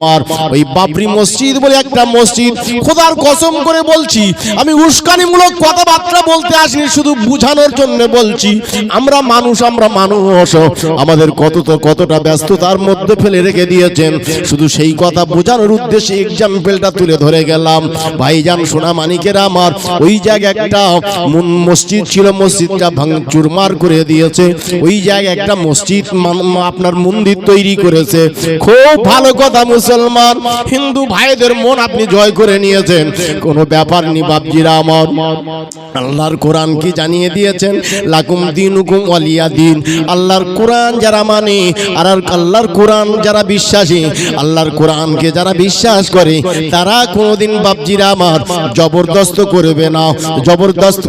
আর ওই বাবরি মসজিদ বলে একটা মসজিদ, খোদার কসম করে বলছি আমি উস্কানিমূলক কথাবার্তা বলতে আসিনি, শুধু বুঝানোর জন্য বলছি। আমরা মানুষ আমাদের কতটা ব্যস্ততার মধ্যে ফেলে রেখে দিয়েছেন, শুধু সেই কথা বোঝানোর উদ্দেশ্যে এক্সাম্পলটা তুলে ধরে গেলাম। ভাইজান সোনা মানিকেরা আমার, ওই জায়গায় একটা মসজিদ ছিল, মসজিদটা ভাঙচুরমার করে দিয়েছে। ওই জায়গায় একটা মসজিদ আপনার মন্দির তৈরি করেছে। খুব ভালো কথা, মুসলমান হিন্দু ভাইদের মন আপনি জয় করে নিয়েছেন, কোনো ব্যাপার নি বাপজিরা আমার। আল্লাহর কোরআন কি জানিয়ে দিয়েছেন, লাকুম দিনুকুম ওয়ালিয়া দিন। আল্লাহর কোরআন যারা মানে আর আল্লাহর কোরআন যারা বিশ্বাসী, আল্লাহর কোরআনকে যারা বিশ্বাস করে, তারা কোনোদিন বাপজিরা আমার জবরদস্ত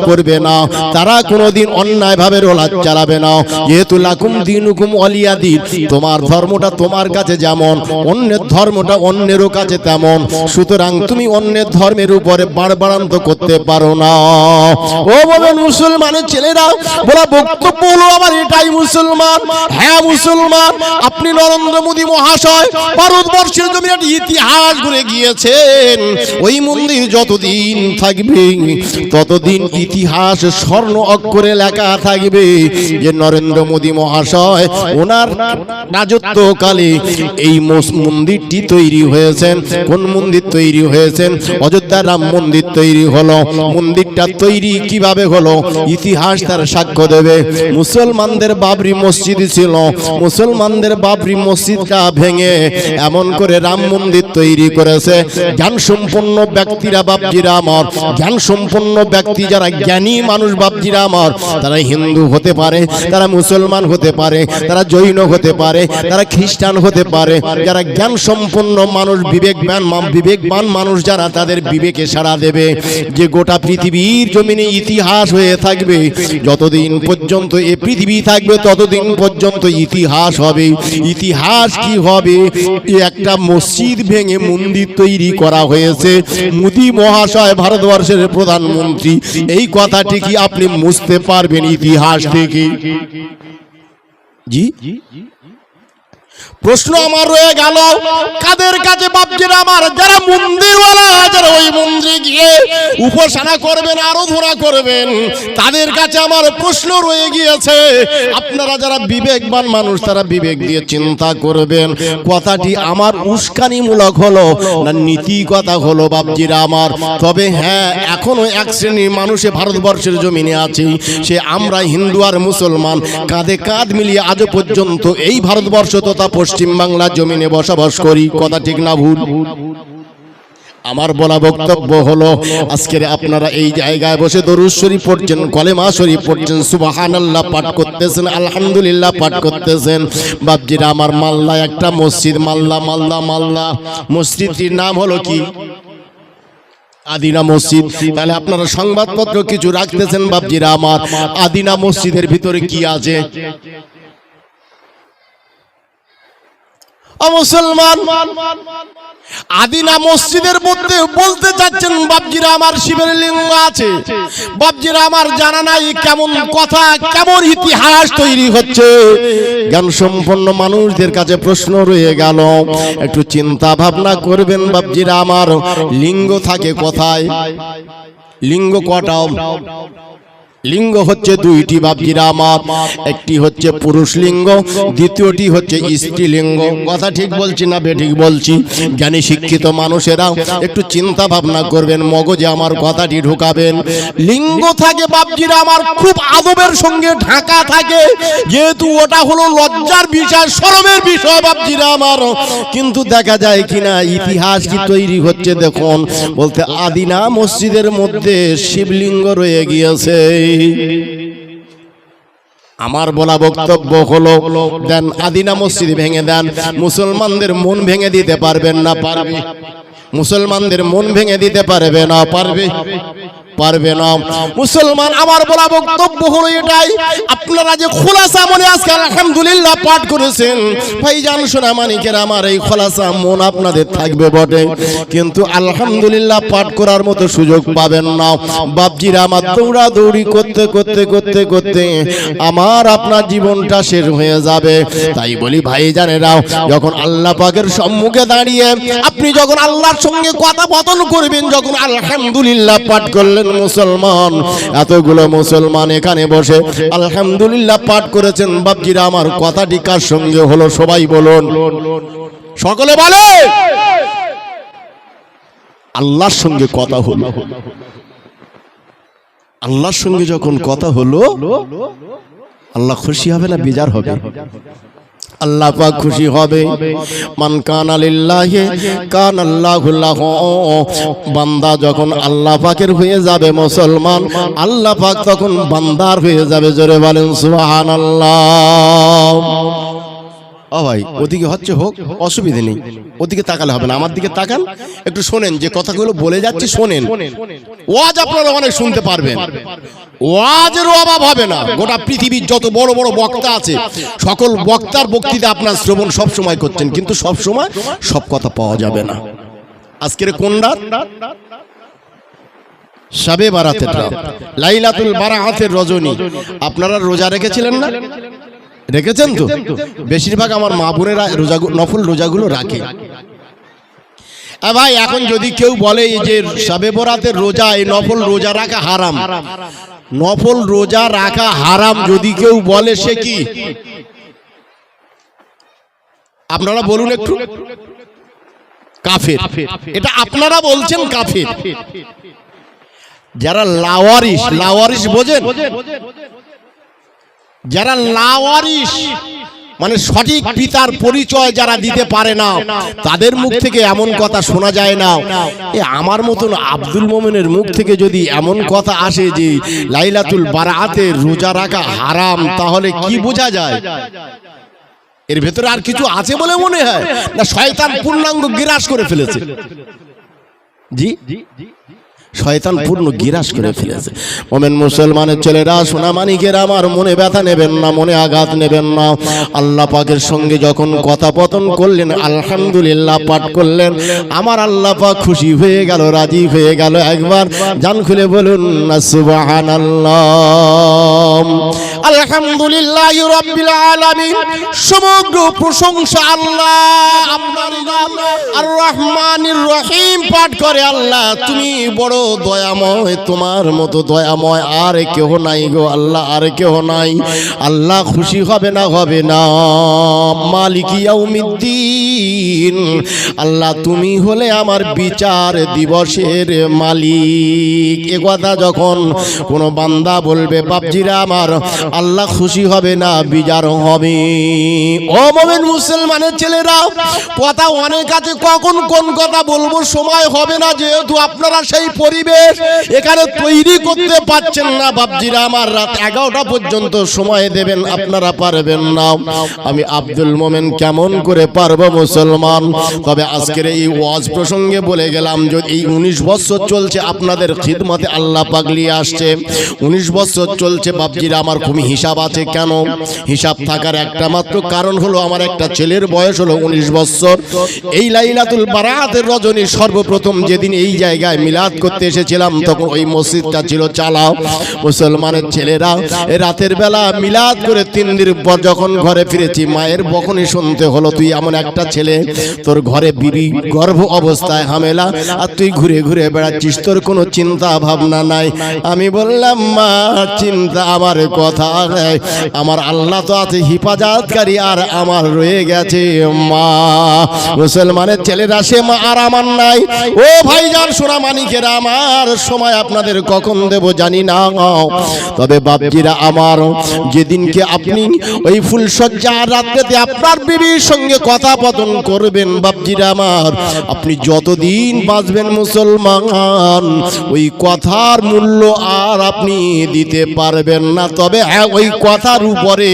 করবে না, তারা কোনোদিন অন্যায় ভাবে রোলাত চালাবে না। যেহেতু লাকুম দিনুকুম ওয়ালিয়া দিন, তোমার ধর্মটা তোমার কাছে যেমন, অন্যের ধর্মটা অন্যেরও কাছে তেমন, সুতরাং তুমি অন্যের ধর্মের উপরে বাড়বাড়ান্ত করতে পারো না। ও বলেন মুসলমানের ছেলেরা, বলা বক্তব্য হলো আমার এটাই মুসলমান। হ্যাঁ মুসলমান, আপনি নরেন্দ্র মোদী মহাশয় ভারতবর্ষের জমিনে একটা ইতিহাস ঘুরে গিয়েছেন। ওই মন্দির যতদিন থাকবে ততদিন ইতিহাস স্বর্ণ অক্ষরে লেখা থাকবে যে নরেন্দ্র মোদী মহাশয় ওনার রাজত্বকালে এই মন্দিরটি তৈরি হয়েছেন। কোন মন্দির তৈরি হয়েছেন? অযোধ্যার রাম মন্দির তৈরি হলো। মন্দিরটা তৈরি কিভাবে হলো ইতিহাস তার সাক্ষ্য দেবে। মুসলমানদের বাবরি মসজিদ ছিল, মুসলমানদের বাবরি মসজিদটা ভেঙে এমন করে রাম মন্দির তৈরি করেছে। জ্ঞান সম্পন্ন ব্যক্তিরা বাপজিরা আমার, জ্ঞান সম্পন্ন ব্যক্তি যারা জ্ঞানী মানুষ বাপজিরা আমার, তারা হিন্দু হতে পারে, তারা মুসলমান হতে পারে, তারা জৈন হতে পারে, তারা খ্রিস্টান হতে পারে। যারা জ্ঞান সম্পন্ন মানুষ, বিবেকবান মানুষ যারা, তাদের বিবেকে সাড়া দেবে যে গোটা পৃথিবীর জমিনে ইতিহাস হয়ে থাকবে। যতদিন পর্যন্ত এই পৃথিবী থাকবে ততদিন পর্যন্ত ইতিহাস হবে। ইতিহাস কি হবে? একটা মসজিদ ভেঙে মন্দির তৈরি করা হয়েছে। মোদী মহাশয় ভারতবর্ষের প্রধানমন্ত্রী, এই কথাটি কি আপনি মুছতে পারবেন ইতিহাস থেকে? জি, প্রশ্ন আমার রয়ে গেল কাদের কাছে বাপজিরা আমার, যারা মন্দিরওয়ালা, যারা ওই মন্দিরে গিয়ে উপাসনা করবেন, আরাধনা করবেন, তাদের কাছে আমার প্রশ্ন রয়ে গিয়েছে। আপনারা যারা বিবেকবান মানুষ, তারা বিবেক দিয়ে চিন্তা করবেন, কথাটি আমার উস্কানিমূলক হলো না নীতি কথা হলো বাপজিরা আমার। তবে হ্যাঁ, এখনো এক শ্রেণীর মানুষে ভারতবর্ষের জমিনে আছে, সে আমরা হিন্দু আর মুসলমান কাঁধে কাঁধ মিলিয়ে আজও পর্যন্ত এই ভারতবর্ষ তথা পশ্চিম বাংলার জমিনে বসবাস করি। কথা ঠিক না ভুল? আমার বলা বক্তব্য হলো, আজকের আপনারা এই জায়গায় বসে দরুদ শরীফ পড়ছেন, কলেমা শরীফ পড়ছেন, সুবহানাল্লাহ পাঠ করতেছেন, আলহামদুলিল্লাহ পাঠ করতেছেন। বাপজিরা আমার, মাল্লা একটা মসজিদ, মাল্লা মসজিদটির নাম হলো কি? আদিনা মসজিদ। তাহলে আপনারা সংবাদপত্র কিছু রাখতেছেন বাপজিরা আমার, আদিনা মসজিদের ভিতরে কি আছে? মুসলমান, আদিনা মসজিদের মধ্যে বলতে চাচ্ছেন বাপজিরা আমার শিবের লিঙ্গ আছে। বাপজিরা আমার জানা নাই কেমন কথা, কেমন ইতিহাস তৈরি হচ্ছে। জ্ঞান সম্পন্ন মানুষদের কাছে প্রশ্ন রয়ে গেল, একটু চিন্তা ভাবনা করবেন বাপজিরা আমার। লিঙ্গ থাকে কোথায়? লিঙ্গ কটা? লিঙ্গ হচ্ছে দুইটি বাপজিরা আমার, একটি হচ্ছে পুরুষ লিঙ্গ, দ্বিতীয়টি হচ্ছে স্ত্রী লিঙ্গ। কথা ঠিক বলছি না বেঠিক বলছি? জ্ঞানী শিক্ষিত মানুষেরা একটু চিন্তা ভাবনা করবেন, মগজে আমার কথাটি ঢোকাবেন। লিঙ্গ থাকে বাপজিরা আমার খুব আদবের সঙ্গে ঢাকা থাকে, যেহেতু ওটা হলো লজ্জার বিষয়, শরমের বিষয় বাপজিরা আমার। কিন্তু দেখা যায় কিনা ইতিহাস কি তৈরি হচ্ছে দেখুন, বলতে আদিনা মসজিদের মধ্যে শিবলিঙ্গ রয়ে গিয়েছে। আমার বলা বক্তব্য হলো, দেন আদিনা মসজিদ ভেঙে দেন। মুসলমানদের মন ভেঙে দিতে পারবেন না? পারবে। মুসলমানদের মন ভেঙে দিতে পারবে না? পারবে। পারবে না। মুসলমান, আমার বলা বক্তব্য হলো এটাই, আপনারা যে খোলাসা মনে আজকে আলহামদুলিল্লাহ পাঠ করেছেন, ভাইজান সোনা মানিকের আমার এই খোলাসা মন আপনাদের থাকবে বটে, কিন্তু আলহামদুলিল্লাহ পাঠ করার মতো সুযোগ পাবেন না। বাপজিরা আমার দৌড়াদৌড়ি করতে করতে করতে করতে আমার আপনার জীবনটা শেষ হয়ে যাবে। তাই বলি ভাইজানেরাও, যখন আল্লাহ পাকের সম্মুখে দাঁড়িয়ে আপনি যখন আল্লাহর সঙ্গে কথোপকথন করবেন, যখন আলহামদুলিল্লাহ পাঠ করলেন, মুসলমান এতগুলো মুসলমান এখানে বসে আলহামদুলিল্লাহ পাঠ করেছেন, বাপজিরা আমার কথাটি কার সঙ্গে হলো? সবাই বলুন, সকলে বলে আল্লাহর সঙ্গে কথা হলো। আল্লাহর সঙ্গে যখন কথা হলো, আল্লাহ খুশি হবে না বেজার হবে? আল্লাহ পাক খুশি হবে। মান কানা লিল্লাহি কানাল্লাহু লাহু। বান্দা যখন আল্লাহ পাকের হয়ে যাবে মুসলমান, আল্লাহ পাক তখন বান্দার হয়ে যাবে। জোরে বলেন সুবহানাল্লাহ। ও ভাই, ওদিকে হচ্ছে হোক, অসুবিধা নেই, ওদিকে তাকালে হবে না, আমার দিকে তাকান, একটু শোনেন যে কথাগুলো বলে যাচ্ছি, শোনেন। ওয়াজ আপনারা অনেক শুনতে পারবেন, ওয়াজের অভাব হবে না। গোটা পৃথিবীর যত বড় বড় বক্তা আছে, সকল বক্তার বক্তৃতা আপনার শ্রবণ সব সময় করছেন, কিন্তু সব সময় সব কথা পাওয়া যাবে না। আজকের কোন রাত? শবে বারাতের রাত, লাইলাতুল বারাতের রজনী। আপনারা রোজা রেখেছিলেন না? রেখেছেন তো? বেশিরভাগ আমার মা বোনেরা রোজা, নফল রোজাগুলো রাখে। ভাই, এখন যদি কেউ বলে যে শবে বরাতের রোজা, এই নফল রোজা রাখা হারাম, নফল রোজা রাখা হারাম যদি কেউ বলে, সে কি? আপনারা বলুন একটু। কাফের। এটা আপনারা বলছেন কাফের। যারা লাওয়ারিস, লাওয়ারিস বোঝেন? যারা লাওয়ারিস মানে সঠিক পিতার পরিচয় যারা দিতে পারে না, তাদের মুখ থেকে এমন কথা শোনা যায় না। আমার মতন আব্দুল মোমেনের মুখ থেকে যদি এমন কথা আসে যে লাইলাতুল বারাতে রোজা রাখা হারাম, তাহলে কি বোঝা যায়? এর ভেতরে আর কিছু আছে বলে মনে হয়, না শয়তান পূর্ণাঙ্গ গ্রাস করে ফেলেছে? জি, শয়তান পূর্ণ গিরাস করে ফেলেছে। মোমেন মুসলমানের ছেলেরা, সোনা মানিকের আমার, মনে ব্যথা নেবেন না, মনে আঘাত নেবেন না। আল্লাহ পাকের সঙ্গে যখন কথোপকথন করলেন, আলহামদুলিল্লাহ পাঠ করলেন, আমার আল্লাহ পাক খুশি হয়ে গেল, রাজি হয়ে গেল। একবার জান খুলে বলুন না সুবহানাল্লাহ। আলহামদুলিল্লাহি রাব্বিল আলামিন। সমগ্র প্রশংসা আল্লাহ আপনার নাম আর রহমানির রহিম পাঠ করে। আল্লাহ তুমি বড় দয়াময়, তোমার মতো দয়াময় আর কেউ নাই গো আল্লাহ, আর কেউ নাই। আল্লাহ খুশি হবে না? হবে না। মালিক ইয়াউমিদ্দিন। আল্লাহ তুমি হলে আমার বিচার দিবসের মালিক। এ কথা যখন কোনো বান্দা বলবে, বাপজিরা আমার, আল্লাহ খুশি হবে না বিচার হবে। ও মুমিন মুসলমানের ছেলেরা, কথা অনেক আছে, কখন কোন কথা বলবো সময় হবে না, যেহেতু আপনারা সেই পরিবেশ এখানে তৈরি করতে পারছেন না। বাপজিরা আমার, রাত 11টা পর্যন্ত সময় দেবেন, আপনারা পারবেন না। আমি আব্দুল মোমেন কেমন করে পারবো মুসলমান? তবে আজকের এই ওয়াজ প্রসঙ্গে বলে গেলাম, যদি এই 19 বছর চলছে আপনাদের খিদমতে আল্লাহ পাক নিয়ে আসছে, 19 বছর চলছে। বাপজিরা আমার, খুব হিসাব আছে। কেন হিসাব থাকার একটা মাত্র কারণ হলো, আমার একটা ছেলের বয়স হলো 19 বছর। এই লাইলাতুল বারাতের রজনী সর্বপ্রথম যেদিন এই জায়গায় মিলাদ করতে এসেছিলাম, তখন ওই মসজিদটা ছিল চালাও। মুসলমানের ছেলেরা রাতের বেলা মিলাদ করে 3 দিন পর যখন ঘরে ফিরেছি, মায়ের বকুনি শুনতে হলো, তুই এমন একটা ছেলে, তোর ঘরে বিবি গর্ভ অবস্থায় হামেলা, আর তুই ঘুরে ঘুরে বেড়াচ্ছিস, তোর কোনো চিন্তা ভাবনা নাই। আমি বললাম, মা চিন্তা আমার কথা, আমার আল্লাহ তো আছে হিফাজতকারী, আর আমার রয়ে গেছে মা। মুসলমানের ছেলেরা, সে মা আর আমার নাই। ও ভাইজান সোনা মানিকেরা আমার, সময় আপনাদের কখন দেব জানি না, তবে বাপজিরা আমার, যেদিনকে আপনি ওই ফুলসজ্জা রাত্রেতে আপনার বিবির সঙ্গে কথোপকথন করবেন, বাপজিরা আমার, আপনি যতদিন বাঁচবেন মুসলমান, ওই কথার মূল্য আর আপনি দিতে পারবেন না। তবে হ্যাঁ, ওই কথার উপরে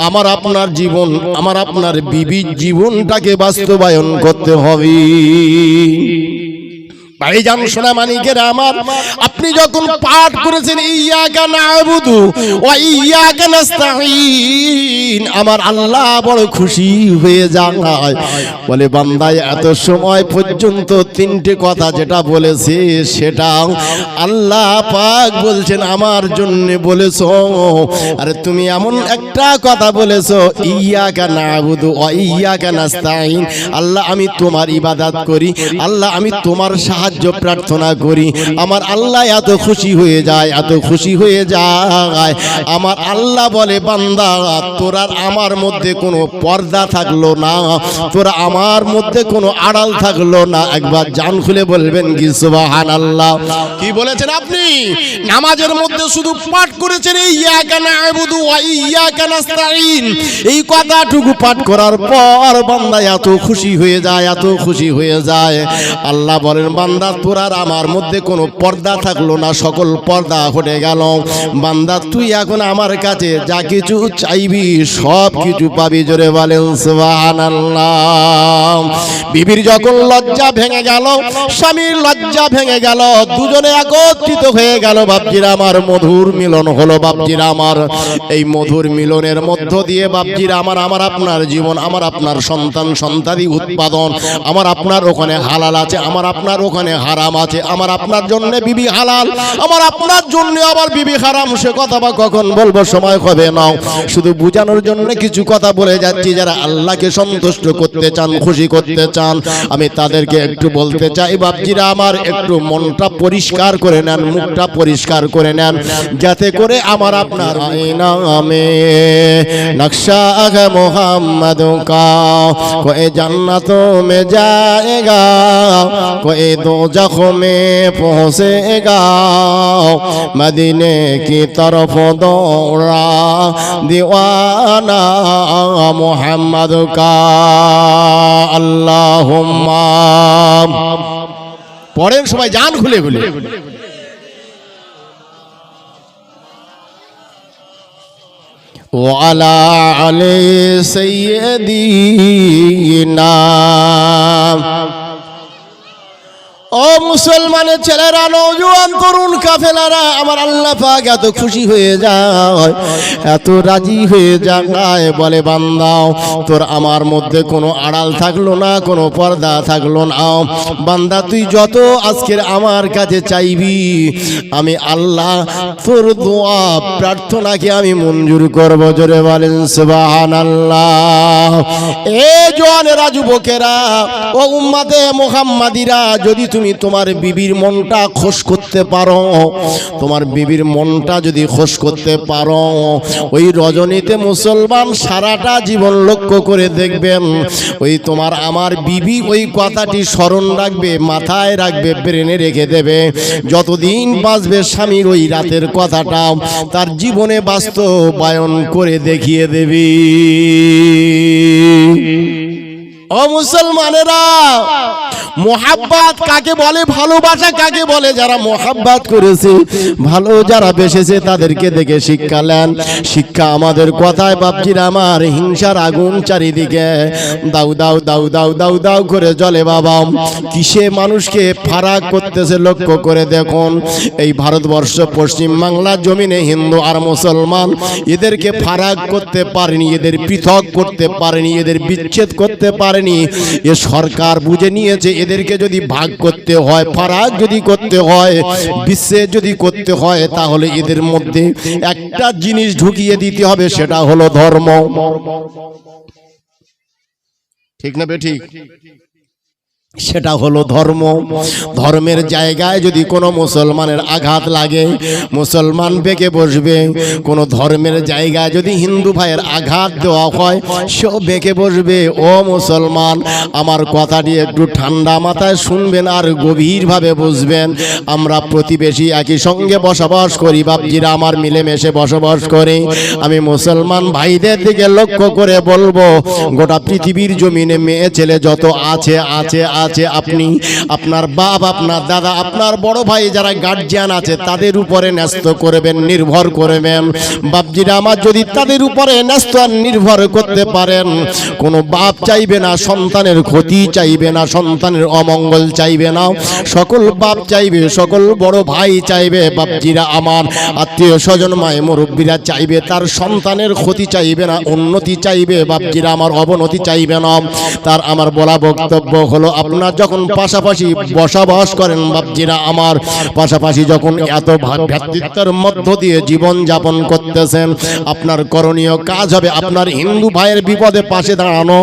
আমার আপনার জীবন, আমার আপনার বিবির জীবনটাকে বাস্তবায়ন করতে হবে। ভাইজান সোনা মানিকেরা আমার, আপনি যখন পাঠ করেছেন ইয়্যাকা না'বুদু ওয়া ইয়্যাকা নাস্তাঈন, আমার আল্লাহ বড় খুশি হয়ে যায়। বলে বান্দা এত সময় পর্যন্ত তিনটে কথা যেটা বলেছে সেটা আল্লাহ পাক বলছেন আমার জন্য বলেছো। আরে তুমি এমন একটা কথা বলেছো ইয়্যাকা না'বুদু ওয়া ইয়্যাকা নাস্তাঈন, আল্লাহ আমি তোমার ইবাদত করি, আল্লাহ আমি তোমার সাহায্য প্রার্থনা করি। আমার আল্লাহ এত খুশি হয়ে যায়, এত খুশি হয়ে যায়। আমার আল্লাহ বলে বান্দা তোরা আমার মধ্যে কোনো পর্দা থাকলো না, তোরা আমার মধ্যে কোনো আড়াল থাকলো না। একবার জান খুলে বলবেন কি সুবহানাল্লাহ। কি বলেছেন আপনি? নামাজের মধ্যে শুধু পাঠ করেছেন ইয়্যাকা না'বুদু ওয়া ইয়্যাকা নাস্তাঈন, এই কথাটুকু পাঠ করার পর বান্দা এত খুশি হয়ে যায়, এত খুশি হয়ে যায়। আল্লাহ বলেন বান্দা তোর আর আমার মধ্যে কোনো পর্দা থাকলো না, সকল পর্দা হটে গেল। বান্দা তুই এখন আমার কাছে যা কিছু চাইবি সব কিছু পাবি। জোরে বলেন সুবহানাল্লাহ। বিবির যখন লজ্জা ভেঙে গেল, স্বামীর লজ্জা ভেঙে গেল, দুজনে একত্রিত হয়ে গেল। বাপজিরা আমার মধুর মিলন হলো। বাপজিরা আমার এই মধুর মিলনের মধ্য দিয়ে বাপজিরা আমার আমার আপনার জীবন, আমার আপনার সন্তান সন্তানি উৎপাদন, আমার আপনার ওখানে হালাল আছে, আমার আপনার ওখানে হারাম আছে। আমার আপনার জন্য বিবি হালাল, আমার আপনার জন্য আবার বিবি হারাম। সে কথা বা কখন বলবো, সময় হবে না। শুধু বোঝানোর জন্য কিছু কথা বলে যাচ্ছি। যারা আল্লাহকে সন্তুষ্ট করতে চান, খুশি করতে চান, আমি তাদেরকে একটু বলতে চাই বাপজিরা আমার একটু মনটা পরিষ্কার করে নেন, মুখটা পরিষ্কার করে নেন, যাতে করে আমার আপনার নামে নকশা है मोहम्मद का कोई जन्नतों में जाएगा, कोई दोज़ख में पहुंचेगा, मदीने की तरफ दौड़ा दीवाना मोहम्मद का। अल्लाहुम्मा पढ़ें सबाई जान खुले खुले। ওয়ালা আলে সাইয়্যিদিনা। ও মুসলমানের ছেলেরা, নওজোয়ান তরুণ কাফেলারা, আমার আল্লাহ পাক এত খুশি হয়ে যায়, এত রাজি হয়ে যায়। বলে বান্দাও তোর আমার মধ্যে কোনো আড়াল থাকলো না, কোনো পর্দা থাকলো না। বান্দা তুই যত আজকের আমার কাছে চাইবি আমি আল্লাহ তোর দোয়া প্রার্থনাকে আমি মঞ্জুর করব। জোরে বলেন সুবহানাল্লাহ। এ জওয়ানেরা, যুবকেরা, ও উম্মতে মুহাম্মাদিরা, যদি তুমি তোমার বিবির মনটা খুশ করতে পারো, তোমার বিবির মনটা যদি খুশ করতে পারো, ওই রজনীতে মুসলমান সারাটা জীবন লক্ষ্য করে দেখবেন, ওই তোমার আমার বিবি ওই কথাটি স্মরণ রাখবে, মাথায় রাখবে, ব্রেনে রেখে দেবে। যতদিন বাঁচবে স্বামীর ওই রাতের কথাটা তার জীবনে বাস্তবায়ন করে দেখিয়ে দেবে। ও মুসলমানেরা, মোহাব্বত কাকে বলে, ভালোবাসা কাকে বলে? যারা মোহাব্বত করেছে, ভালো যারা বেসেছে, তাদেরকে দেখে শিক্ষা নেন। শিক্ষা আমাদের কথায় বাপজিরা আমার, হিংসার আগুন চারিদিকে দাউ দাউ দাউ দাউ দাউ দাউ করে জ্বলে। বাবা কিসে মানুষকে ফারাক করতেছে লক্ষ্য করে দেখুন। এই ভারতবর্ষ পশ্চিম বাংলার জমিনে হিন্দু আর মুসলমান, এদেরকে ফারাক করতে পারেনি, এদের পৃথক করতে পারেনি, এদের বিচ্ছেদ করতে পারেনি। এ সরকার বুঝে নিয়েছে এদেরকে যদি ভাগ করতে হয়, ফারাক যদি করতে হয়, বিচ্ছেদ যদি করতে হয়, তাহলে এদের মধ্যে একটা জিনিস ঢুকিয়ে দিতে হবে, সেটা হলো ধর্ম। ঠিক না বেঠিক? সেটা হলো ধর্ম। ধর্মের জায়গায় যদি কোনো মুসলমানের আঘাত লাগে, মুসলমান বেঁকে বসবে। কোনো ধর্মের জায়গায় যদি হিন্দু ভাইয়ের আঘাত দেওয়া হয়, সেও বেঁকে বসবে। ও মুসলমান, আমার কথাটি একটু ঠান্ডা মাথায় শুনবেন আর গভীরভাবে বুঝবেন। আমরা প্রতিবেশী, একই সঙ্গে বসবাস করি, বাপজিরা আমার মিলেমিশে বসবাস করি। আমি মুসলমান ভাইদের দিকে লক্ষ্য করে বলবো, গোটা পৃথিবীর জমিনে মেয়ে ছেলে যত আছে আছে আছে আপনি আপনার বাপ, আপনার দাদা, আপনার বড় ভাই যারা গার্জিয়ান আছে তাদের উপরে ন্যস্ত করবেন, নির্ভর করবেন। বাপজিরা আমার, যদি তাদের উপরে ন্যস্ত আর নির্ভর করতে পারেন, কোনো বাপ চাইবে না সন্তানের ক্ষতি, চাইবে না সন্তানের অমঙ্গল, চাইবে না সকল বাপ চাইবে, সকল বড় ভাই চাইবে, বাপজিরা আমার আত্মীয় স্বজন মায়ে মুরব্বীরা চাইবে তার সন্তানের ক্ষতি, চাইবে না উন্নতি, চাইবে বাপজিরা আমার অবনতি চাইবে না। তার আমার বলা বক্তব্য হলো, আপনার যখন পাশাপাশি বসবাস করেন বাপজিরা আমার, পাশাপাশি যখন এত ভ্রাতৃত্বের মধ্য দিয়ে জীবন যাপন করতেছেন, আপনার করণীয় কাজ হবে আপনার হিন্দু ভাইয়ের বিপদে পাশে দাঁড়ানো।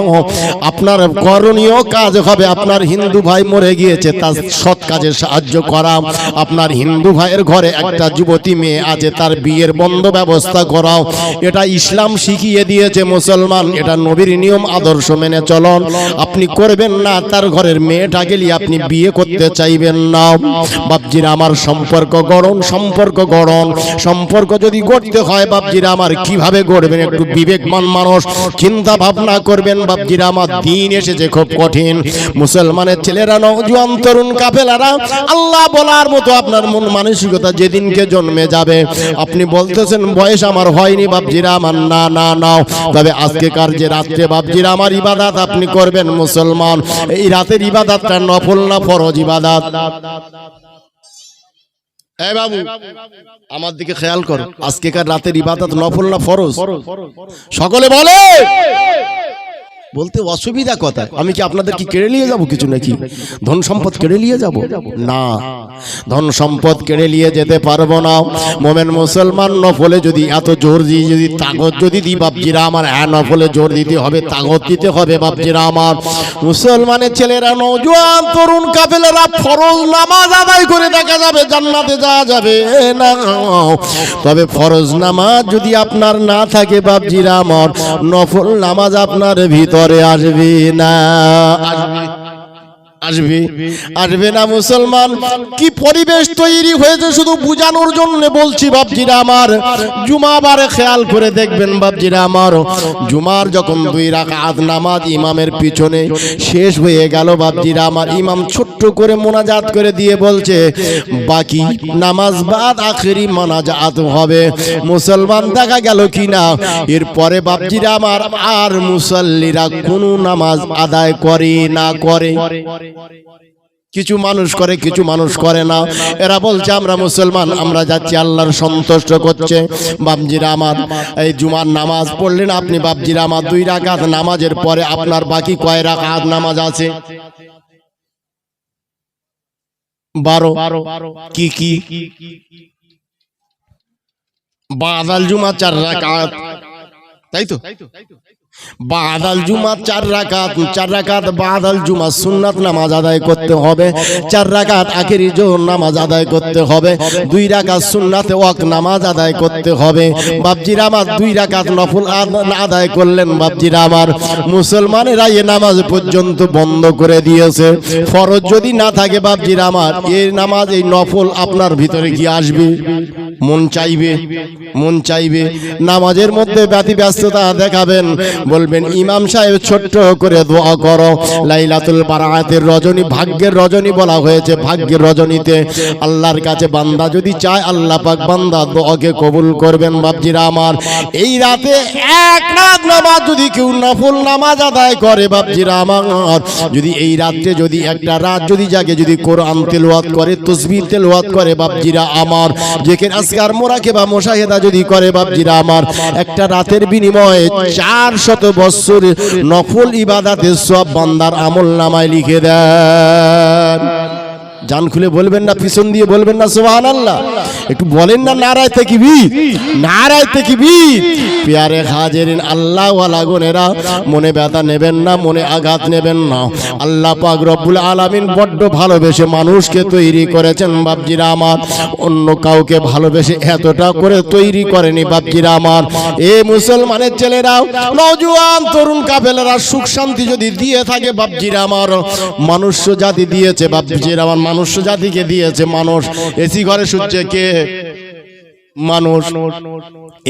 আপনার করণীয় কাজ হবে আপনার হিন্দু ভাই মরে গিয়েছে তার সৎ কাজে সাহায্য করা। আপনার হিন্দু ভাইয়ের ঘরে একটা যুবতী মেয়ে আছে, তার বিয়ের বন্ধ ব্যবস্থা করাও। এটা ইসলাম শিখিয়ে দিয়েছে মুসলমান, এটা নবীর নিয়ম আদর্শ মেনে চলন। আপনি করবেন না, তার ঘরের মেয়েটা গেলে আপনি বিয়ে করতে চাইবেন না। বাপজিরা আমার, সম্পর্ক গড়ন, সম্পর্ক গড়ন। সম্পর্ক যদি গড়তে হয় বাপজিরা আমার, কিভাবে গড়বেন একটু বিবেকমান মানুষ চিন্তা ভাবনা করবেন। বাপজিরা আমার, দিন এসেছে খুব কঠিন। মুসলমানের ছেলেরা, নওজোয়ান তরুণ কাফেলারা, আল্লাহ বলার মতো আপনার মন মানসিকতা যেদিনকে জন্মে যাবে, আপনি বলতেছেন বয়স আমার হয়নি বাপজিরা আমার, না না না, তবে আজকেকার যে রাত্রে বাপজিরা আমার ইবাদত আপনি করবেন মুসলমান, এই রাতের ইবাদতটা নফল না ফরজ ইবাদত? এই বাবু, আমার দিকে খেয়াল করো, আজকেকার রাতের ইবাদত নফল না ফরজ? সকলে বলে। বলতে অসুবিধা কথা, আমি কি আপনাদের কি কেড়ে নিয়ে যাব কিছু নাকি? ধন সম্পদ কেড়ে নিয়ে যাব না, ধন সম্পদ কেড়ে নিয়ে যেতে পারবো না। মোমেন মুসলমান নফলে যদি এত জোর দিই, যদি তাগত যদি দিই বাপজিরা আমার, হ্যাঁ নফলে জোর দিতে হবে, তাগত দিতে হবে বাপজিরা আমার। মুসলমানের ছেলেরা, নওজোয়ান তরুণ কাফেলারা ফরজ নামাজ আদায় করে দেখা যাবে জান্নাতে যাওয়া যাবে না। তবে ফরজ নামাজ যদি আপনার না থাকে বাপজিরা আমার, নফল নামাজ আপনার ভিতরে আসবে না, আসবে আসবে না। মুসলমান কি পরিবেশ তৈরি হয়েছে শুধু বুঝানোর জন্য বলছি বাপজিরা আমার। জুমাবারে খেয়াল করে দেখবেন বাপজিরা আমার, জুমার যখন 2 রাকাত নামাজ ইমামের পিছনে শেষ হয়ে গেল বাপজিরা আমার, ইমাম ছোট্ট করে মোনাজাত করে দিয়ে বলছে বাকি নামাজ বাদ আখেরি মোনাজাত হবে। মুসলমান দেখা গেল কিনা এরপরে বাপজিরা আমার আর মুসল্লিরা কোনো নামাজ আদায় করে না করে। কিছু মানুষ করে, কিছু মানুষ করে না। এরা বলছে আমরা মুসলমান, আমরা যাচ্ছি আল্লাহর সন্তুষ্ট করছে। বাপজিরা আমার, এই জুমার নামাজ পড়লেন আপনি বাপজিরা আমার, 2 রাকাত নামাজের পরে আপনার বাকি কয় রাকাত নামাজ আছে? 12। কি কি? বাদাল জুমা 4 রাকাত, তাই তো? বাদাল জুমা 4 রাকাত, 4 রাকাত বাদাল জুমা সুন্নাত নামাজ আদায় করতে হবে, 4 রাকাত আখেরি জোহর নামাজ আদায় করতে হবে, 2 রাকাত সুন্নাতে ওয়াক্ত নামাজ আদায় করতে হবে। বাপজিরা আমার, 2 রাকাত নফল আদায় করলেন বাপজিরা আমার, মুসলমানেরা এই নামাজ পর্যন্ত বন্ধ করে দিয়েছে। ফরজ যদি না থাকে বাপজিরা আমার, এই নামাজ এই নফল আপনার ভিতরে কি আসবে? মন চাইবে, মন চাইবে। নামাজের মধ্যে ব্যতিব্যস্ততা দেখাবেন, বলবেন ইমাম সাহেব ছোট্ট করে দোয়া করো। লাইলাতুল বারাতের রজনী ভাগ্যের রজনী বলা হয়েছে, ভাগ্যের রজনীতে আল্লাহর কাছে বান্দা যদি চায় আল্লাহ পাক বান্দা দোয়াকে কবুল করবেন বাপজিরা আমার। এই রাতে 1 রাত নামাজ যদি কেউ নফল নামাজ আদায় করে বাপজিরা আমার, যদি এই রাতে যদি একটা রাত যদি জাগে, যদি কোরআন তেলাওয়াত করে, তাসবিহ তেলাওয়াত করে বাপজিরা আমার, জিকির আজকার মোরাকাবা মুশাহিদা যদি করে বাপজিরা আমার, একটা রাতের বিনিময়ে 400 বছর নফল ইবাদতের সব বান্দার আমল নামায় লিখে দেন। জান খুলে বলবেন না, পিছন দিয়ে বলবেন না সুবহানাল্লাহ? একটু বলেন না নারায়ে তাকবীর, নারায়ে তাকবীর। প্যারে হাজিরিন, আল্লাহ ওয়ালা গুনেরা, মনে ব্যথা নেবেন না, মনে আঘাত নেবেন না। আল্লাহ পাক রব্বুল আলামিন বড্ড ভালোবেসে মানুষকে তৈরি করেছেন বাপজিরা আমার, অন্য কাউকে ভালোবেসে এতটা করে তৈরি করেনি বাপজিরা আমার। এ মুসলমানের ছেলেরা, নওজোয়ান তরুণ কাফেলারা, সুখ শান্তি যদি দিয়ে থাকে বাপজিরা আমার, মানুষ্য জাতি দিয়েছে বাপজিরা আমার, মানুষ্য জাতিকে দিয়েছে। মানুষ এসি ঘরে শুচ্ছে কে? মানুষ,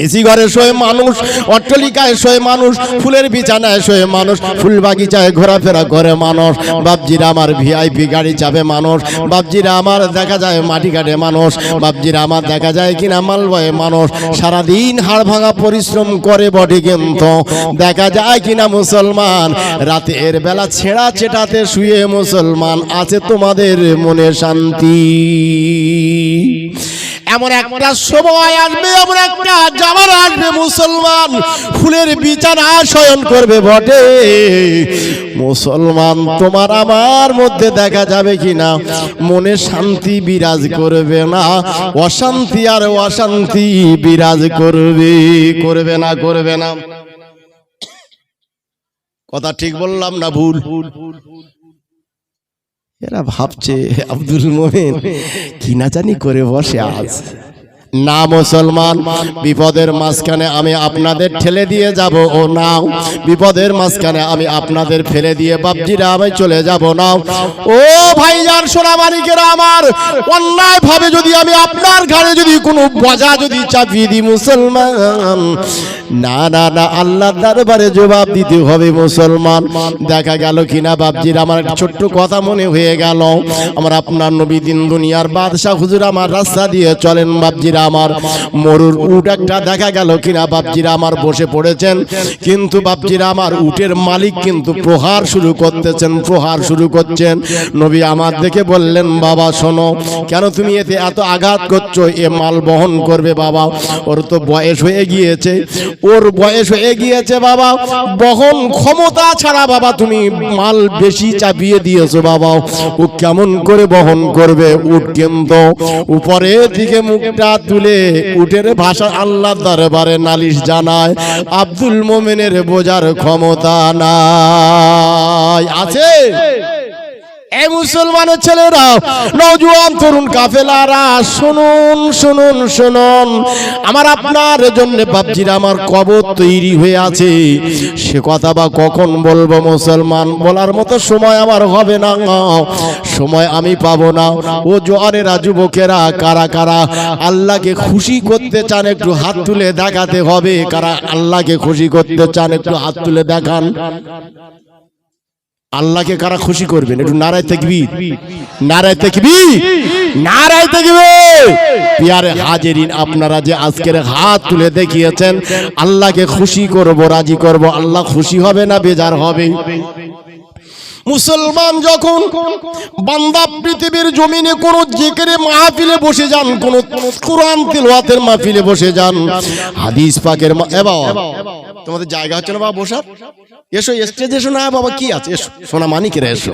এসি ঘরে শোয়ে মানুষ, অট্টালিকায় শোয়ে মানুষ, ফুলের বিছানায় শোয়ে মানুষ, ফুল বাগিচায় ঘোরাফেরা করে মানুষ। বাপজিরা আমার ভিআইপি গাড়ি চাপে মানুষ, বাপজিরা আমার দেখা যায় মাটি কাটে মানুষ, বাপজিরা আমার দেখা যায় কিনা মাল বয়ে মানুষ। সারাদিন হাড় ভাঙা পরিশ্রম করে বটে, কিন্তু দেখা যায় কিনা মুসলমান রাতের বেলা ছেঁড়া চেটাতে শুয়ে মুসলমান আছে তোমাদের মনে শান্তি। এমন একটা সময় আসবে, এমন একটা জামানা আসবে মুসলমান ফুলের বিছানা শয়ন করবে বটে। মুসলমান তোমার আমার মধ্যে দেখা যাবে কিনা মনে শান্তি বিরাজ করবে না, অশান্তি আর অশান্তি বিরাজ করবে। করবে না? করবে না? কথা ঠিক বললাম না ভুল? এরা ভাবছে আব্দুল মোমেন কি না জানি করে বসে আজ। না মুসলমান, বিপদের মাঝখানে আমি আপনাদের ঠেলে দিয়ে যাব ও না, বিপদের মাঝখানে আমি আপনাদের ফেলে দিয়ে বাপজিরা আমি চলে যাব না। ও ভাইজান সোনামানিকেরা আমার, অন্যায় ভাবে যদি আমি আপনার ঘাড়ে যদি কোনো বোঝা যদি চাপিয়ে দিই মুসলমান, না না না, আল্লাহর দরবারে জবাব দিতে হবে মুসলমান। দেখা গেল কিনা বাপজিরা আমার একটা ছোট্ট কথা মনে হয়ে গেল, আমার আপনার নবী দিন দুনিয়ার বাদশাহ হুজুর আমার রাস্তা দিয়ে চলেন বাপজিরা আমার, মরুর উট একটা দেখা গেল কিনা বাপজিরা আমার বসে পড়েছেন, কিন্তু বাপজিরা আমার উটের মালিক কিন্তু প্রহার শুরু করতেছেন, প্রহার শুরু করছেন। নবী আমার দেখে বললেন, বাবা শোনো, কেন তুমি এতে এত আঘাত করছো? এ মাল বহন করবে বাবা, ওর তো বয়স হয়ে গিয়েছে, ওর বয়স হয়ে গিয়েছে বাবা, বহন ক্ষমতা ছাড়া বাবা তুমি মাল বেশি চাপিয়ে দিয়েছো বাবা, ও কেমন করে বহন করবে? উট কিন্তু উপরের দিকে মুখটা তুলে উটের ভাষা আল্লাহর দরবারে নালিশ জানায়, আব্দুল মোমেনের বোঝার ক্ষমতা নাই। আছে? এই মুসলমানের ছেলেরা, নওজোয়ান তরুণ কাফেলারা, শুনুন শুনুন শুনুন, আমার আপনার জন্য বাপজিরা আমার কবর তৈরি হয়ে আছে। সে কথা বা কখন বলবো মুসলমান, বলার মতো সময় আমার হবে না, সময় আমি পাবো না। ও জোয়ারেরা, যুবকেরা, কারা কারা আল্লাহকে খুশি করতে চান একটু হাত তুলে দেখাতে হবে। কারা আল্লাহকে খুশি করতে চান একটু হাত তুলে দেখান। আল্লাহকে কারা খুশি করবেন? একটু নারায়ে তাকবীর, নারায়ে তাকবীর, নারায়ে তাকবীর। প্রিয়ারে হাজিরিন, আপনারা যে আজকের হাত তুলে দেখিয়েছেন, আল্লাহকে খুশি করব, রাজি করব, আল্লাহ খুশি হবে না বেজার হবে? মুসলমান যখন বান্দা পৃথিবীর জমিনে কোন জিকিরে মাহফিলে বসে যান, কোন কুরআন তিলাওয়াতের মাহফিলে বসে যান, হাদিস পাকের তোমাদের জায়গা হচ্ছে না বাবা বসার? এসো স্টেজে, এসো না বাবা, কি আছে, এসো সোনা মানিকেরা এসো।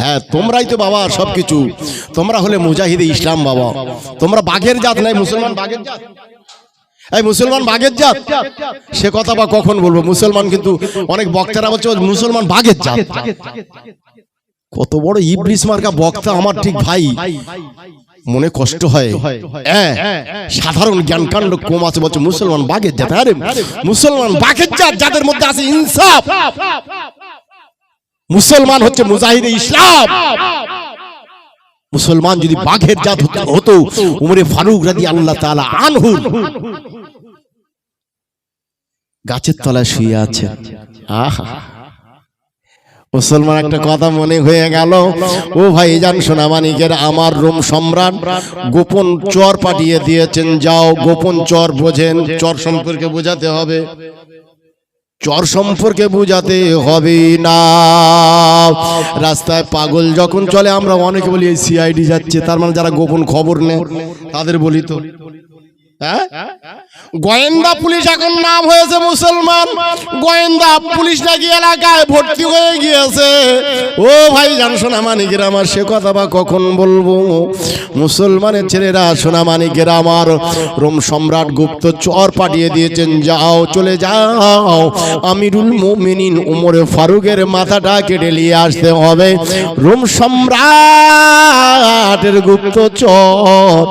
হ্যাঁ, তোমরাই তো বাবা সবকিছু, তোমরা হলে মুজাহিদে ইসলাম বাবা, তোমরা বাঘের জাত নাই, মুসলমান বাঘের জাত। এই মুসলমান বাঘের জাত, সে কথা বা কখন বলবো? মুসলমান কিন্তু অনেক বক্তারা বলছে মুসলমান বাঘের জাত। কত বড় ইবলিস মার্কা বক্তা আমার, ঠিক ভাই মনে কষ্ট হয়। সাধারণ জ্ঞান কাণ্ড কম আছে, বলছে মুসলমান বাঘের জাত। আরে মুসলমান বাঘের জাত যাদের মধ্যে আছে ইনসাফ, মুসলমান হচ্ছে মুজাহিদে ইসলাম। মুসলমান যদি বাঘের জাত হতো, উমরে ফারুক রাদিয়াল্লাহু তাআলা আনহু গাছের তলায় শুয়ে আছে। আহা, মুসলমান একটা কথা মনে হয়ে গেল। ও ভাইজান সোনামানিকের আমার, রোম সম্রাট গোপন চর পাঠিয়ে দিয়েছেন, যাও গোপন চর বোঝেন, চর সম্পর্কে বোঝাতে হবে, চর সম্পর্কে বোঝাতে হবে না। রাস্তায় পাগল যখন চলে, আমরা অনেকে বলি এই সিআইডি যাচ্ছে, তার মানে যারা গোপন খবর নেয় তাদের বলি তো। গোয়েন্দা পুলিশ এখন নাম হয়েছে মুসলমান, গোয়েন্দা পুলিশ নাকি এলাকায় ভর্তি হয়ে গিয়েছে। ও ভাই জান সোনামানিকের আমার, সে কথা বা কখন বলবো? মুসলমানের ছেলেরা, সোনামানিকের আমার, রোম সম্রাট গুপ্ত চর পাঠিয়ে দিয়েছেন, যাও চলে যাও, আমিরুল মুমিনিন উমরে ফারুকের মাথাটা কেটে নিয়ে আসতে হবে। রোম সম্রাটের গুপ্ত চর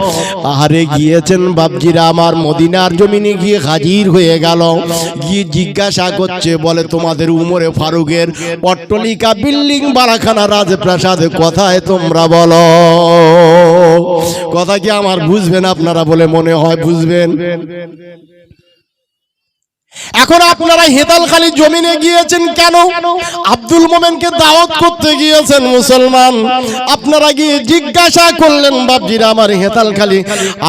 আহারে গিয়েছেন বাপজিরা আমার, মদিনার জমিনে গিয়ে হাজির হয়ে গেল, গিয়ে জিজ্ঞাসা করছে, বলে তোমাদের উমরে ফারুকের অট্টালিকা, বিল্ডিং, বাড়াখানা, রাজপ্রাসাদ কোথায় তোমরা বলো? কথা কি আমার বুঝবেন আপনারা বলে মনে হয় বুঝবেন? এখন আপনারা হেতালখালী জমিনে গিয়েছেন কেন? আব্দুল মোমেনকে দাওয়াত করতে গিয়েছেন মুসলমান। আপনারা গিয়ে জিজ্ঞাসা করলেন বাপজিরা আমার হেতালখালী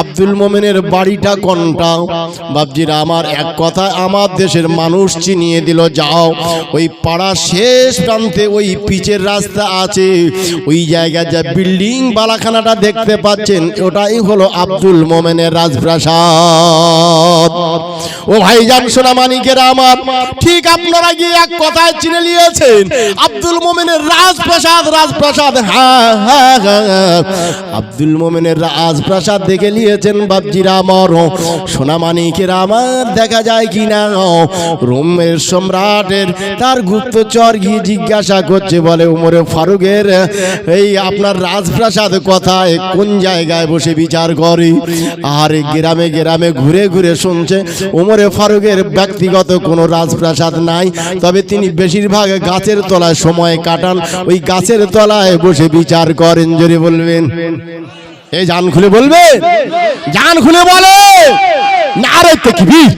আব্দুল মোমেনের বাড়িটা কোনটা? বাপজিরা আমার এক কথা আমার দেশের মানুষ চিনিয়ে দিল, যাও ওই পাড়ার শেষ প্রান্তে ওই পিচের রাস্তা আছে, ওই জায়গায় যা বিল্ডিং বালাখানাটা দেখতে পাচ্ছেন ওটাই হলো আব্দুল মোমেনের রাজপ্রাসাদ। ও ভাইজান সোনা মানিকেরা আমার, ঠিক আপনারা গিয়ে এক কথায় চিনে নিয়েছেন আব্দুল মোমেনের রাজপ্রাসাদ। রাজপ্রাসাদ, হ্যাঁ হ্যাঁ হ্যাঁ, আব্দুল মোমেনের রাজপ্রাসাদ দেখে নিয়েছেন বাপজিরা আমার সোনা মানিকেরা আমার। দেখা যায় কিনা রোমের সম্রাটের তার গুপ্তচর গিয়ে জিজ্ঞাসা করছে, বলে উমরে ফারুকের এই আপনার রাজপ্রাসাদ কোথায়, কোন জায়গায় বসে বিচার করে? আর গ্রামে গ্রামে ঘুরে ঘুরে শুনছে উমরে ফারুকের ব্যক্তিগত কোনো রাজপ্রাসাদ নাই, তবে তিনি বেশিরভাগ গাছের তলায় সময় কাটান, ওই গাছের তলায় বসে বিচার করেন। জোরে বলবেন, এই জান খুলে বলবে, জান খুলে বলে নারে তাকবীর,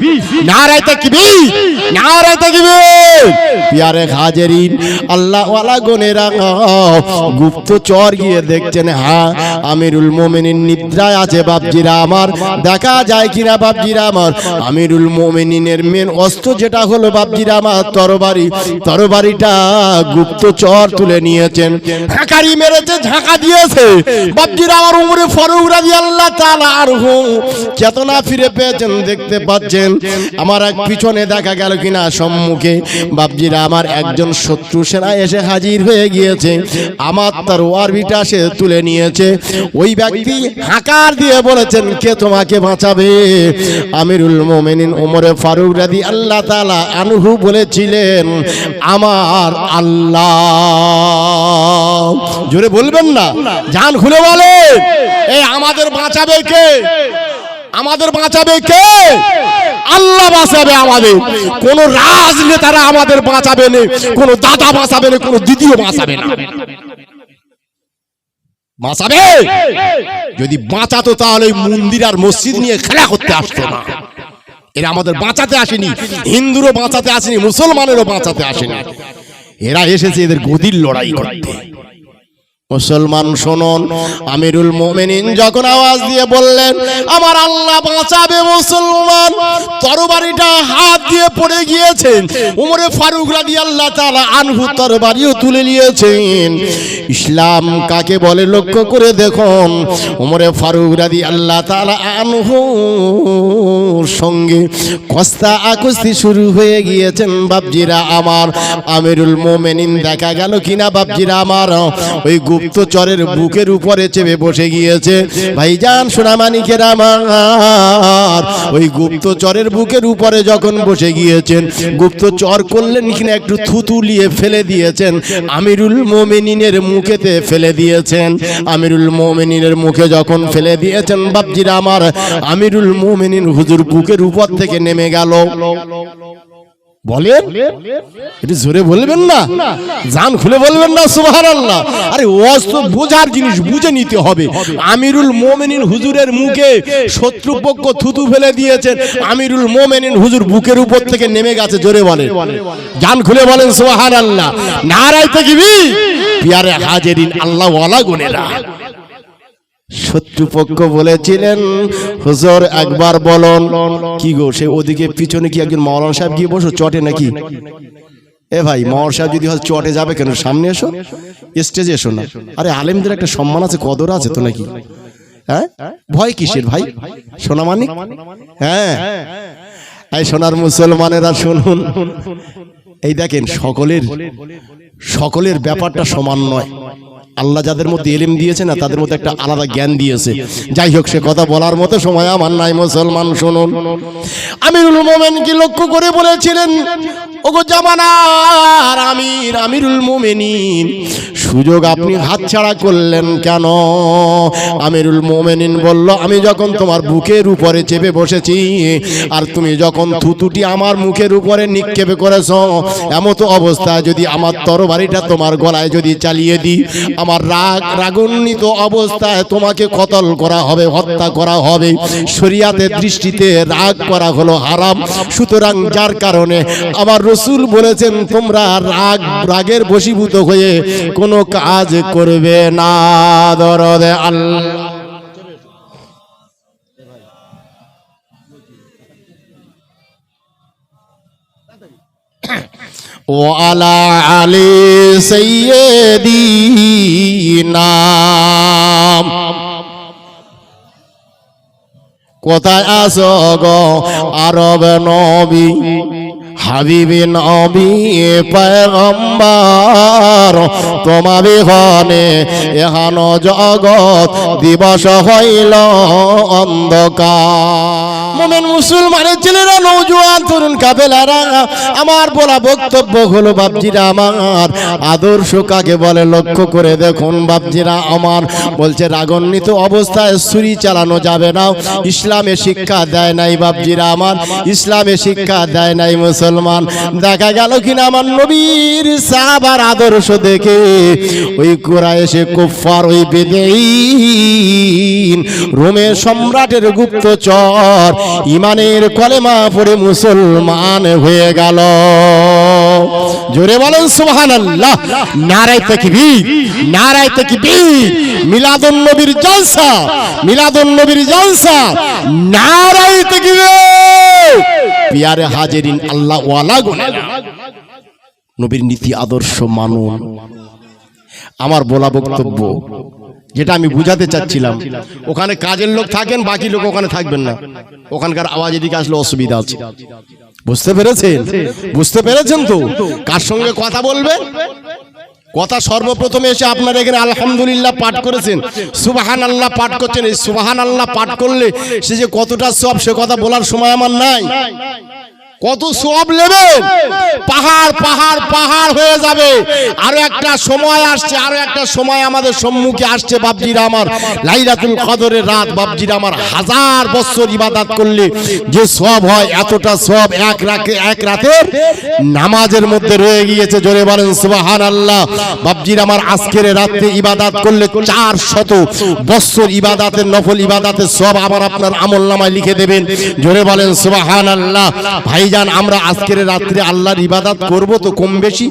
নারে তাকবীর, নারে তাকবীর। প্যারে হাজেরিন আল্লাহ ওয়ালা গোনেরা, গুপ্তচর গিয়ে দেখছেন হ্যাঁ আমিরুল মোমিনিন নিদ্রায় আছে বাপজিরা আমার। দেখা যায় কিনা বাপজিরা আমার আমিরুল মোমিনিনের মেন অস্ত্র যেটা হলো বাপজিরা আমার তরবারি, তরবারিটা গুপ্তচর তুলে নিয়েছেন, ঝাঁকারি মেরেছে, ঝাঁকা দিয়েছে বাপজিরা আমার। উমরে ফারুক রাদিয়াল্লাহু তাআলা আনহু চেতনা ফিরে পেয়েছেন, দেখতে পাচ্ছেন আমার এক পিছনে দেখা গেল কিনা সম্মুখে বাপজিরা আমার একজন শত্রু সেনা এসে হাজির হয়ে গিয়েছে, আমার তরবারিটা সে তুলে নিয়েছে। ওই ব্যক্তি হাঁকার দিয়ে বলেছেন, কে তোমাকে বাঁচাবে? আমিরুল মোমিনিন ওমরে ফারুক রাদিয়াল্লাহু তাআলা আনহু বলেছিলেন, আমার আল্লাহ। জোরে বলবেন না, জান খুলে বলে, এই আমাদের বাঁচাবে কে? আমাদের বাঁচাবে কে? আল্লাহ বাঁচাবে আমাদের। কোন রাজনেতারা আমাদের বাঁচাবে না, কোন দাদা বাঁচাবে না, কোন দিদিও বাঁচাবে না। বাঁচাবে যদি বাঁচাতো তাহলে মন্দির আর মসজিদ নিয়ে খেলা করতে আসতো না। এরা আমাদের বাঁচাতে আসেনি, হিন্দুরও বাঁচাতে আসেনি, মুসলমানেরও বাঁচাতে আসেনি, এরা এসেছে এদের গদির লড়াই করতে। মুসলমান শুনুন, আমিরুল মোমিনিন যখন আওয়াজ দিয়ে বললেন আমার আল্লাহ বাঁচাবে, মুসলমান তরবারিটা হাত দিয়ে পড়ে গিয়েছেন। উমরে ফারুক রাদিয়াল্লাহু তাআলা আনহু তরবারিও তুলে নিয়েছেন। ইসলাম কাকে বলে লক্ষ্য করে দেখুন, উমরে ফারুক রাদিয়াল্লাহু তাআলা আনহু সঙ্গে কস্তা আকুস্তি শুরু হয়ে গিয়েছেন বাপজিরা আমার। আমিরুল মোমিনিন দেখা গেল কিনা বাপজিরা আমার ওই গুপ্তচরের বুকের উপরে চেপে বসে গিয়েছে। ভাইজান সোনামানিকের আমার, ওই গুপ্তচরের বুকের উপরে যখন বসে গিয়েছেন, গুপ্তচর করলেন কিনা একটু থুতুলিয়ে ফেলে দিয়েছেন, আমিরুল মোমিনিনের মুখেতে ফেলে দিয়েছেন। আমিরুল মোমিনিনের মুখে যখন ফেলে দিয়েছেন বাপজিরা আমার, আমিরুল মোমিনিন হুজুর বুকের উপর থেকে নেমে গেল। বলেন, একটু জোরে বলবেন না, জান খুলে বলবেন না সুবহানাল্লাহ। আরে অস্ত্র বোঝার জিনিস বুঝে নিতে হবে। আমিরুল মোমিনিন হুজুরের মুখে শত্রুপক্ষ থুতু ফেলে দিয়েছেন, আমিরুল মোমিনিন হুজুর বুকের উপর থেকে নেমে গেছে। জোরে বলেন, জান খুলে বলেন সুবহানাল্লাহ। নারায়ে তাকবীর। প্যারে হাজেরিন আল্লাহ ওয়ালা গুনেরা, শত্রুপক্ষ বলেছিলেন হুজুর একবার বলুন। কি গো, সে ওদিকে পিছনে কি একজন মাওলানা সাহেব গিয়ে বসো চটে নাকি? এ ভাই, মাওলানা সাহেব যদি হয় চটে যাবে কেন? সামনে এসো, স্টেজে এসো না। আরে আলেমদের একটা সম্মান আছে, কদর আছে তো নাকি? হ্যাঁ, ভয় কিসের ভাই? সোনামানিক, হ্যাঁ এই সোনার মুসলমানেরা শুনুন, এই দেখেন সকলের ব্যাপারটা সমান নয়। আল্লাহ যাদের মধ্যে ইলম দিয়েছে না, তাদের মধ্যে একটা আলাদা জ্ঞান দিয়েছে। যাই হোক, সে কথা বলার মতো সময় আমার নাই। মুসলমান শুনুন, আমিরুল মোমিনকে লক্ষ্য করে বলেছিলেন, ওগো জামানার আমির, আমিরুল মোমিনিন, সুযোগ আপনি হাতছাড়া করলেন কেন? আমিরুল মোমিনিন বলল, আমি যখন তোমার বুকের উপরে চেপে বসেছি আর তুমি যখন থুতুটি আমার মুখের উপরে নিক্ষেপ করেছ, এমতো অবস্থা যদি আমার তরবারিটা তোমার গলায় যদি চালিয়ে দিই, আমার রাগান্বিত অবস্থায় তোমাকে কতল করা হবে, হত্যা করা হবে। শরীয়তের দৃষ্টিতে রাগ করা হলো হারাম। সুতরাং যার কারণে আমার রাসূল বলেছেন তোমরা রাগের বশীভূত হয়ে কোনো কাজ করবে না। দরদে আল্লাহ। ওয়ালা আলী সাইয়্যিদিনা। কোথায় আছো গো আরব নবী, হাবিবি নবী পয়গম্বর, তোমার বিহনে এহান জগৎ দিবস হইল অন্ধকার। মুমিন মুসলমানের ছেলেরা, নওজোয়ান তরুণ কাফেলারা, আমার বলা বক্তব্য হলো বাপজিরা আমার, আদর্শ কাকে বলে লক্ষ্য করে দেখুন বাপজিরা আমার। বলছে রাগান্বিত অবস্থায় ছুরি চালানো যাবে না, ইসলামে শিক্ষা দেয় নাই বাপজিরা আমার, ইসলামে শিক্ষা দেয় নাই মুসলমান। দেখা গেল কিনা আমার নবীর সাহাবার আদর্শ দেখে ওই কুরাইশে কুফার, ওই বেদঈন, রোমের সম্রাটের গুপ্তচর ইমানের কলেমা পড়ে মুসলমান হয়ে গেল। জোরে বলেন সুবহানাল্লাহ। নারায়ে তাকবীর, নারায়ে তাকবীর। মিলাদুন নবীর জলসা, মিলাদুন নবীর জলসা, নারায়ে তাকবীর। পিয়ারে হাজিরিন, আল্লাহ ওয়ালা গুনাহগার, নবীর নীতি আদর্শ মানুন। আমার বলা বক্তব্য যেটা আমি বুঝাতে চাচ্ছিলাম, ওখানে কাজের লোক থাকেন, বাকি লোক ওখানে থাকবেন না। ওখানকার আওয়াজ এদিকে আসলে অসুবিধা আছে। বুঝতে পেরেছেন? বুঝতে পেরেছেন তো? কার সঙ্গে কথা বলবে? কথা সর্বপ্রথমে এসে আপনারা এখানে আলহামদুলিল্লাহ পাঠ করেছেন, সুবহানাল্লাহ পাঠ করছেন। এই সুবহানাল্লাহ পাঠ করলে সে যে কতটা সব, সে কথা বলার সময় আমার নাই। কত সব নেবেন, পাহাড় পাহাড় পাহাড় হয়ে যাবে। আরো একটা সময় আসছে, আরো একটা সময় আমাদের সম্মুখে আসছে বাপজিরা আমার, লাইলাতুল কদরের রাত। বাপজিরা আমার, 1000 বছর ইবাদত করলে যে সব হয়, এতটা সব এক রাতের নামাজের মধ্যে রয়ে গিয়েছে। জোরে বলেন সুবহানাল্লাহ। বাপজিরা আমার, আজকের রাতে ইবাদত করলে 400 বছর ইবাদতের, নফল ইবাদতের সব আবার আপনার আমলনামায় লিখে দেবেন। জোরে বলেন সুবহানাল্লাহ। ভাইজান, আমরা আজকের রাত্রে আল্লাহর ইবাদত করব তো কম বেশি?